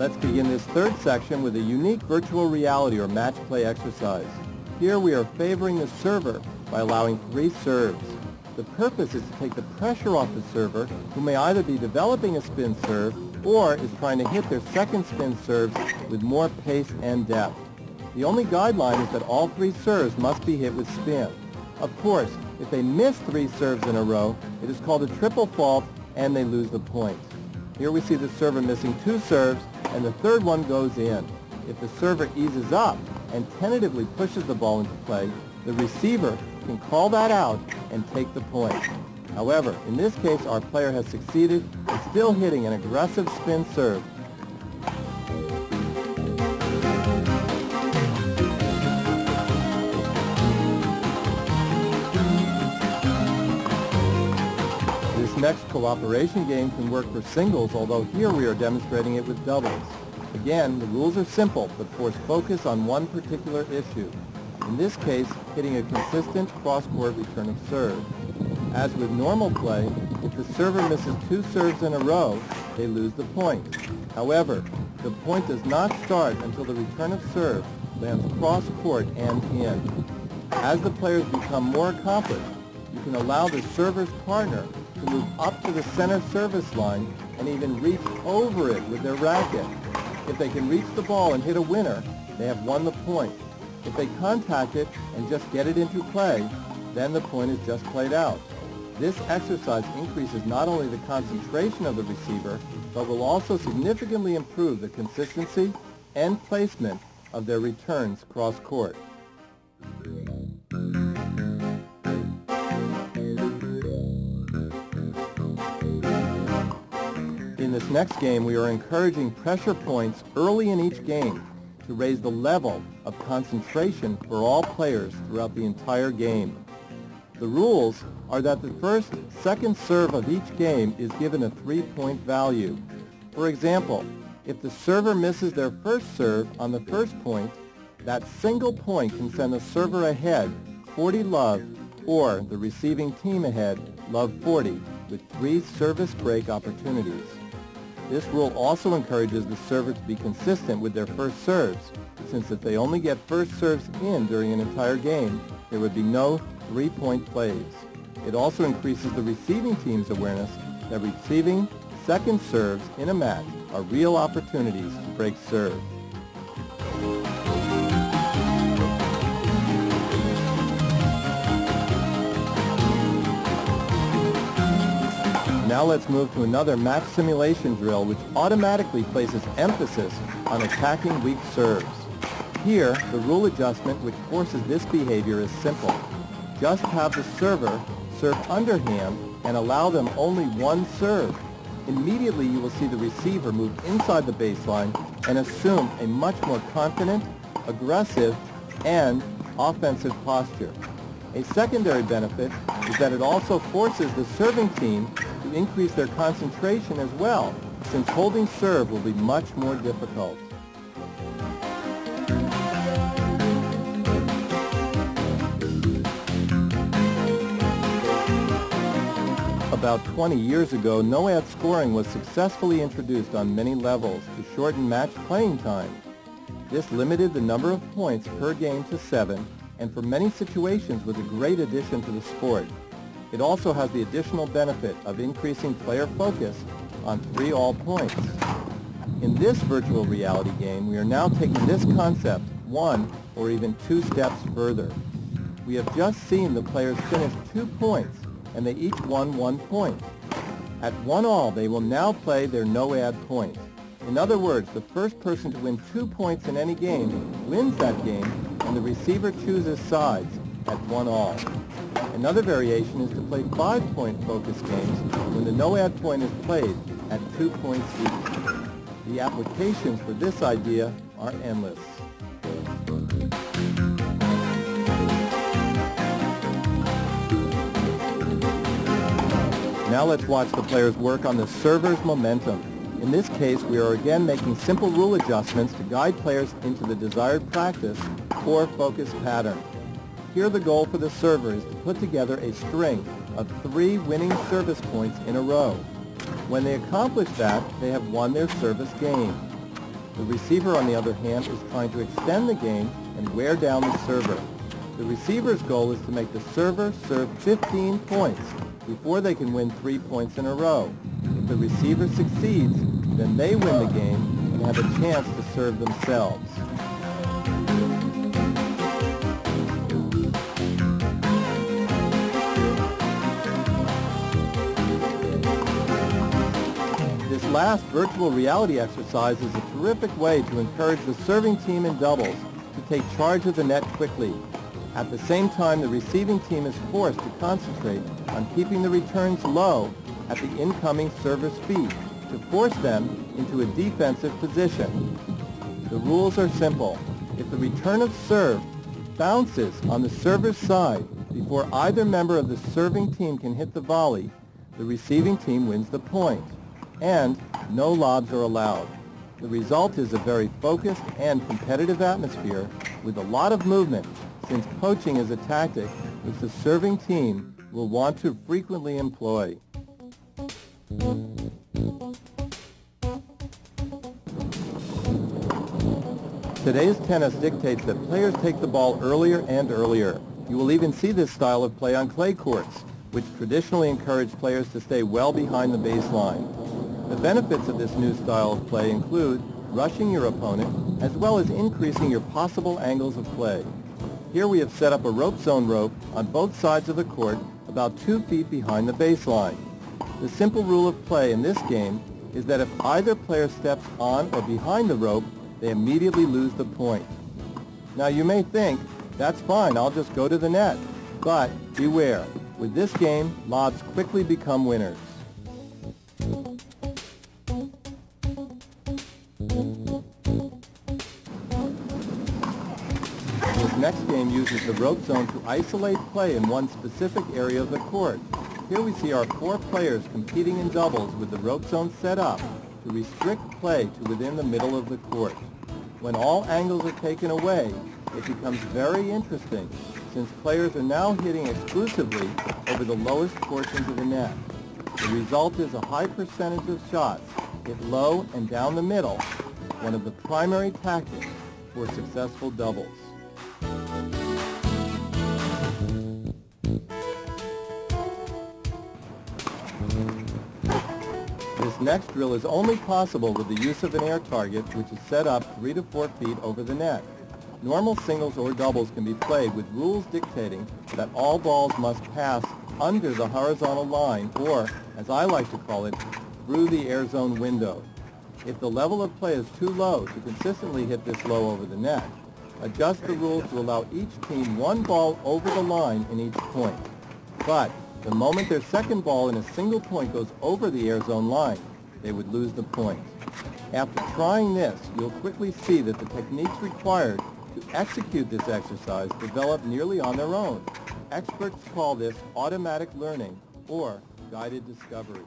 Let's begin this third section with a unique virtual reality or match play exercise. Here we are favoring the server by allowing 3 serves. The purpose is to take the pressure off the server, who may either be developing a spin serve or is trying to hit their second spin serves with more pace and depth. The only guideline is that all 3 serves must be hit with spin. Of course, if they miss 3 serves in a row, it is called a triple fault and they lose the point. Here we see the server missing 2 serves and the third one goes in. If the server eases up and tentatively pushes the ball into play, the receiver can call that out and take the point. However, in this case, our player has succeeded in still hitting an aggressive spin serve. This next cooperation game can work for singles, although here we are demonstrating it with doubles. Again, the rules are simple, but force focus on one particular issue. In this case, hitting a consistent cross-court return of serve. As with normal play, if the server misses 2 serves in a row, they lose the point. However, the point does not start until the return of serve lands cross-court and in. As the players become more accomplished, you can allow the server's partner to move up to the center service line and even reach over it with their racket. If they can reach the ball and hit a winner, they have won the point. If they contact it and just get it into play, then the point is just played out. This exercise increases not only the concentration of the receiver, but will also significantly improve the consistency and placement of their returns cross-court. In this next game, we are encouraging pressure points early in each game to raise the level of concentration for all players throughout the entire game. The rules are that the second serve of each game is given a 3-point value. For example, if the server misses their first serve on the first point, that single point can send the server ahead 40 love or the receiving team ahead love 40 with 3 service break opportunities. This rule also encourages the server to be consistent with their first serves, since if they only get first serves in during an entire game, there would be no 3-point plays. It also increases the receiving team's awareness that receiving second serves in a match are real opportunities to break serve. Now let's move to another match simulation drill which automatically places emphasis on attacking weak serves. Here, the rule adjustment which forces this behavior is simple. Just have the server serve underhand and allow them only 1 serve. Immediately you will see the receiver move inside the baseline and assume a much more confident, aggressive, and offensive posture. A secondary benefit is that it also forces the serving team to increase their concentration as well, since holding serve will be much more difficult. About 20 years ago, no-ad scoring was successfully introduced on many levels to shorten match playing time. This limited the number of points per game to 7, and for many situations was a great addition to the sport. It also has the additional benefit of increasing player focus on 3 all points. In this virtual reality game, we are now taking this concept 1 or even 2 steps further. We have just seen the players finish 2 points, and they each won 1 point. At 1 all, they will now play their no-ad point. In other words, the first person to win 2 points in any game wins that game, and the receiver chooses sides at 1 all. Another variation is to play 5-point focus games when the no-ad point is played at 2 points each. The applications for this idea are endless. Now let's watch the players work on the server's momentum. In this case, we are again making simple rule adjustments to guide players into the desired practice or focus pattern. Here the goal for the server is to put together a string of 3 winning service points in a row. When they accomplish that, they have won their service game. The receiver, on the other hand, is trying to extend the game and wear down the server. The receiver's goal is to make the server serve 15 points before they can win 3 points in a row. If the receiver succeeds, then they win the game and have a chance to serve themselves. This last virtual reality exercise is a terrific way to encourage the serving team in doubles to take charge of the net quickly. At the same time, the receiving team is forced to concentrate on keeping the returns low at the incoming server's feet to force them into a defensive position. The rules are simple. If the return of serve bounces on the server's side before either member of the serving team can hit the volley, the receiving team wins the point, and no lobs are allowed. The result is a very focused and competitive atmosphere with a lot of movement, since poaching is a tactic which the serving team will want to frequently employ. Today's tennis dictates that players take the ball earlier and earlier. You will even see this style of play on clay courts, which traditionally encourage players to stay well behind the baseline. The benefits of this new style of play include rushing your opponent, as well as increasing your possible angles of play. Here we have set up a rope zone rope on both sides of the court about 2 feet behind the baseline. The simple rule of play in this game is that if either player steps on or behind the rope, they immediately lose the point. Now you may think, that's fine, I'll just go to the net. But beware, with this game, lobs quickly become winners. This next game uses the rope zone to isolate play in one specific area of the court. Here we see our 4 players competing in doubles with the rope zone set up to restrict play to within the middle of the court. When all angles are taken away, it becomes very interesting, since players are now hitting exclusively over the lowest portions of the net. The result is a high percentage of shots hit low and down the middle, one of the primary tactics for successful doubles. This next drill is only possible with the use of an air target, which is set up 3 to 4 feet over the net. Normal singles or doubles can be played with rules dictating that all balls must pass under the horizontal line, or, as I like to call it, through the air zone window. If the level of play is too low to consistently hit this low over the net, adjust the rules to allow each team 1 ball over the line in each point. But the moment their second ball in a single point goes over the air zone line, they would lose the point. After trying this, you'll quickly see that the techniques required to execute this exercise develop nearly on their own. Experts call this automatic learning or guided discovery.